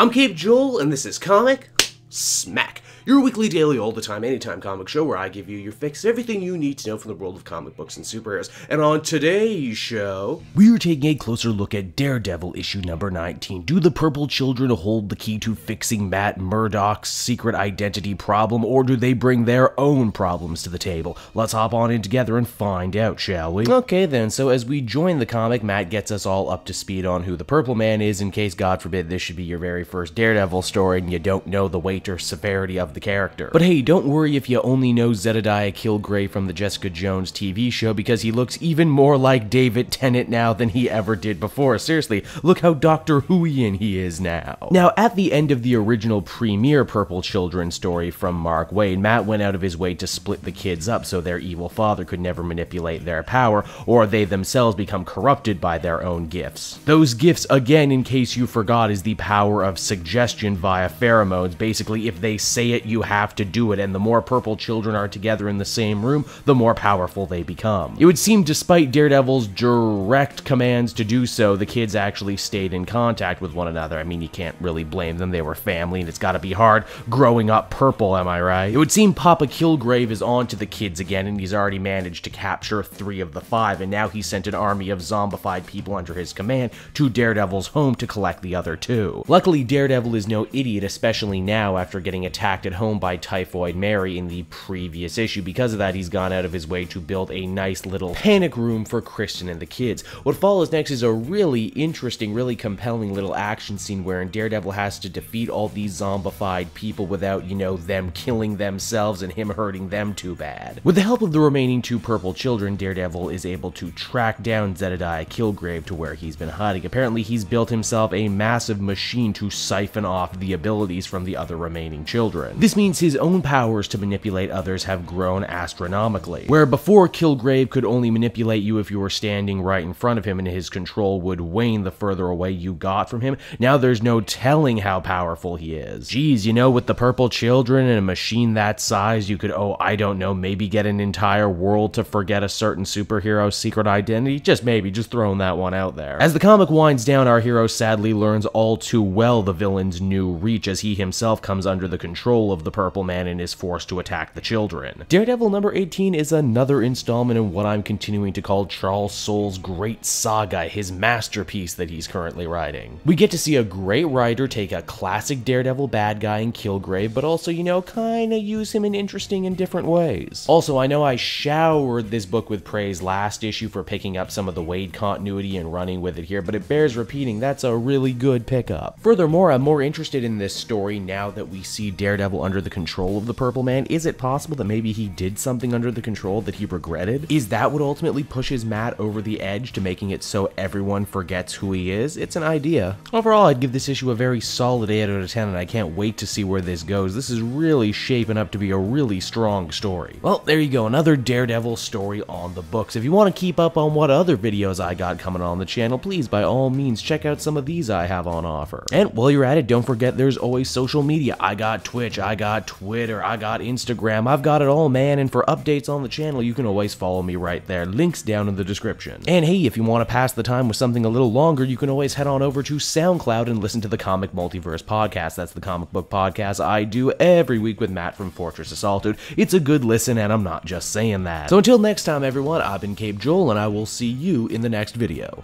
I'm Cape Joel, and this is Comic Smack, your weekly, daily, all the time, anytime comic show where I give you your fix, everything you need to know from the world of comic books and superheroes. And on today's show, we are taking a closer look at Daredevil issue number 19. Do the Purple Children hold the key to fixing Matt Murdock's secret identity problem, or do they bring their own problems to the table? Let's hop on in together and find out, shall we? Okay then, so as we join the comic, Matt gets us all up to speed on who the Purple Man is, in case, God forbid, this should be your very first Daredevil story and you don't know the weight or severity of the character. But hey, don't worry if you only know Zedediah Kilgrave from the Jessica Jones TV show, because he looks even more like David Tennant now than he ever did before. Seriously, look how Doctor Whoian he is now. Now, at the end of the original premiere Purple Children story from Mark Waid, Matt went out of his way to split the kids up so their evil father could never manipulate their power, or they themselves become corrupted by their own gifts. Those gifts, again, in case you forgot, is the power of suggestion via pheromones. Basically, if they say it, you have to do it, and the more Purple Children are together in the same room, the more powerful they become. It would seem, despite Daredevil's direct commands to do so, the kids actually stayed in contact with one another. I mean, you can't really blame them, they were family, and it's gotta be hard growing up purple, am I right? It would seem Papa Kilgrave is on to the kids again, and he's already managed to capture 3 of the 5, and now he sent an army of zombified people under his command to Daredevil's home to collect the other 2. Luckily, Daredevil is no idiot, especially now after getting attacked at home by Typhoid Mary in the previous issue. Because of that, he's gone out of his way to build a nice little panic room for Kristen and the kids. What follows next is a really interesting, really compelling little action scene wherein Daredevil has to defeat all these zombified people without, you know, them killing themselves and him hurting them too bad. With the help of the remaining 2 Purple Children, Daredevil is able to track down Zedediah Kilgrave to where he's been hiding. Apparently, he's built himself a massive machine to siphon off the abilities from the other remaining children. This means his own powers to manipulate others have grown astronomically. Where before Kilgrave could only manipulate you if you were standing right in front of him and his control would wane the further away you got from him, now there's no telling how powerful he is. Geez, you know, with the Purple Children and a machine that size, you could, oh, I don't know, maybe get an entire world to forget a certain superhero's secret identity? Just maybe, just throwing that one out there. As the comic winds down, our hero sadly learns all too well the villain's new reach as he himself comes under the control of the Purple Man and is forced to attack the children. Daredevil number 18 is another installment in what I'm continuing to call Charles Soule's great saga, his masterpiece that he's currently writing. We get to see a great writer take a classic Daredevil bad guy in Kilgrave, but also, you know, kinda use him in interesting and different ways. Also, I know I showered this book with praise last issue for picking up some of the Waid continuity and running with it here, but it bears repeating, that's a really good pickup. Furthermore, I'm more interested in this story now that we see Daredevil under the control of the Purple Man. Is it possible that maybe he did something under the control that he regretted? Is that what ultimately pushes Matt over the edge to making it so everyone forgets who he is? It's an idea. Overall, I'd give this issue a very solid 8 out of 10, and I can't wait to see where this goes. This is really shaping up to be a really strong story. Well, there you go, another Daredevil story on the books. If you want to keep up on what other videos I got coming on the channel, please, by all means, check out some of these I have on offer. And while you're at it, don't forget there's always social media. I got Twitch, I got Twitter, I got Instagram, I've got it all, man, and for updates on the channel, you can always follow me right there. Links down in the description. And hey, if you want to pass the time with something a little longer, you can always head on over to SoundCloud and listen to the Comic Multiverse Podcast. That's the comic book podcast I do every week with Matt from Fortress Assaulted. It's a good listen, and I'm not just saying that. So until next time, everyone, I've been Cape Joel, and I will see you in the next video.